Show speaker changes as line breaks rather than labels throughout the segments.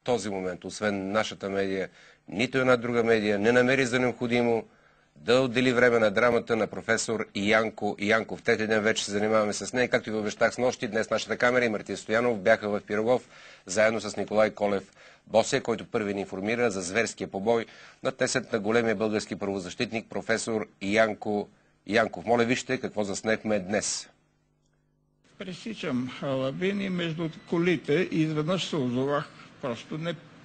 този момент, освен нашата медия, нито една друга медия не намери за необходимо да отдели време на драмата на професор Янко Янков. Трети ден вече се занимаваме с нея. Както ви обещах с нощи, днес нашата камера и Мартин Стоянов бяха в Пирогов, заедно с Николай Колев-Босе, който първи ни информира за зверския побой на тесет на големия български правозащитник професор Янко Янков. Моля вижте какво заснехме днес.
Пресичам Алабини между колите и изведнъж се озовах. Просто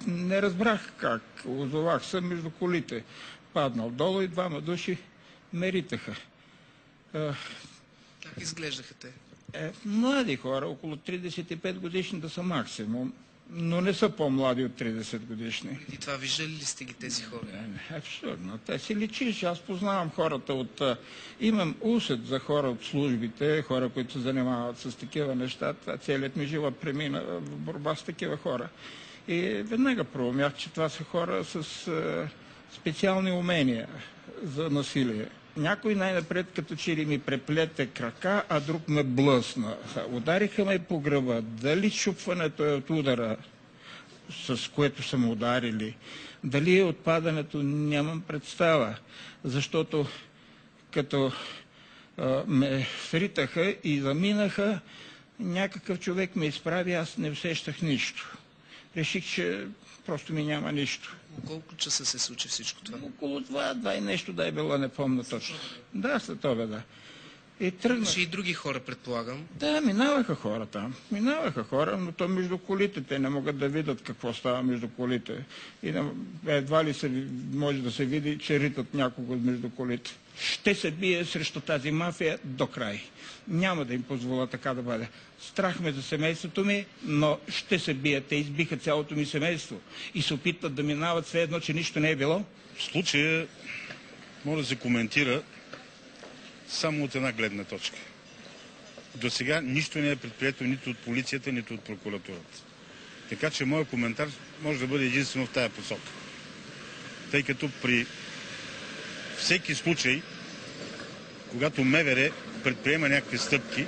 не разбрах как. Озовах се между колите. Паднал долу и двама души ме ритаха.
Как изглеждаха те?
Млади хора, около 35 годишни да са максимум, но не са по-млади от 30 годишни.
И това виждали ли сте ги тези хора?
Абсолютно. Те си личиш. Аз познавам хората от... Имам усет за хора от службите, хора, които се занимават с такива неща. Целият ми живот премина в борба с такива хора. И веднага проумях, че това са хора с специални умения за насилие. Някой най-напред като че ли ми преплете крака, а друг ме блъсна. Удариха ме по гръба. Дали чупването е от удара, с което са му ударили, дали е от падането, нямам представа. Защото като ме сритаха и заминаха, някакъв човек ме изправи, аз не усещах нищо. Реших, че просто ми няма нищо.
Колко часа се случи всичко това?
Около 2 и нещо да е било, не помня точно. Да, след обеда. И тръгнах.
И други хора, предполагам.
Да, минаваха хора там. Минаваха хора, но то между колите. Те не могат да видят какво става между колите. И едва ли може да се види, че ритат някого между колите. Ще се бие срещу тази мафия до край. Няма да им позволя така да бъде. Страх ме за семейството ми, но ще се бият. Те избиха цялото ми семейство и се опитват да минават все едно, че нищо не е било.
В случая може да се коментира само от една гледна точка. До сега нищо не е предприето нито от полицията, нито от прокуратурата. Така че моят коментар може да бъде единствено в тая посока. Тъй като при всеки случай, когато МВР предприема някакви стъпки,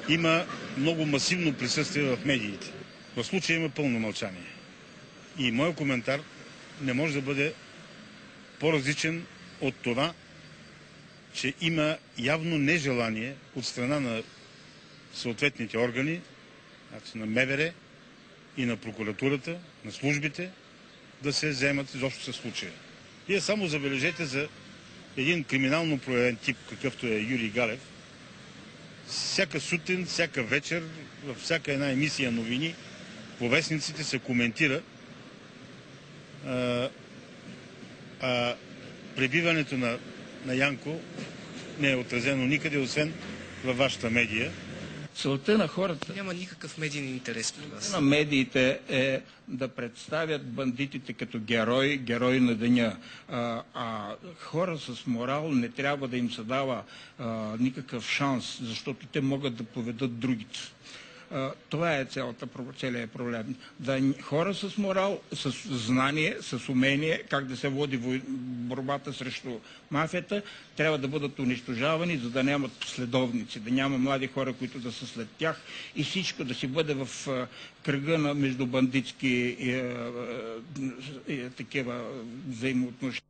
има много масивно присъствие в медиите. В случая има пълно мълчание. И моят коментар не може да бъде по-различен от това, че има явно нежелание от страна на съответните органи, на МВР и на прокуратурата, на службите, да се вземат изобщо със случая. Вие само забележете за един криминално проявен тип, какъвто е Юрий Галев. Всяка сутрин, всяка вечер, във всяка една емисия новини, по вестниците се коментира пребиването на Янко не е отразено никъде, освен във вашата медия.
Целта на хората...
Няма никакъв медиен интерес при вас.
На медиите е да представят бандитите като герои на деня. Хора с морал не трябва да им се дава никакъв шанс, защото те могат да поведат другите. Това е целият проблем. Хора с морал, с знание, с умение как да се води борбата срещу мафията, трябва да бъдат унищожавани, за да нямат следовници, да няма млади хора, които да са след тях и всичко да си бъде в кръга на междубандитски такива взаимоотношения.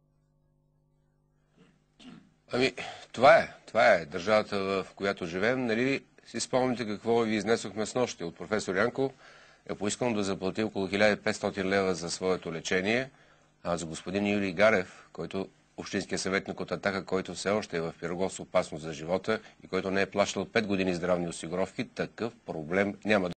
Ами, това е държавата, в която живеем. Нали си спомните какво ви изнесохме с нощи от професор Янков? Е поискано да заплати около 1500 лева за своето лечение, а за господин Юрий Галев, който общинския съветник от Атака, който все още е в Пирогов с опасност за живота и който не е плащал 5 години здравни осигуровки, такъв проблем няма.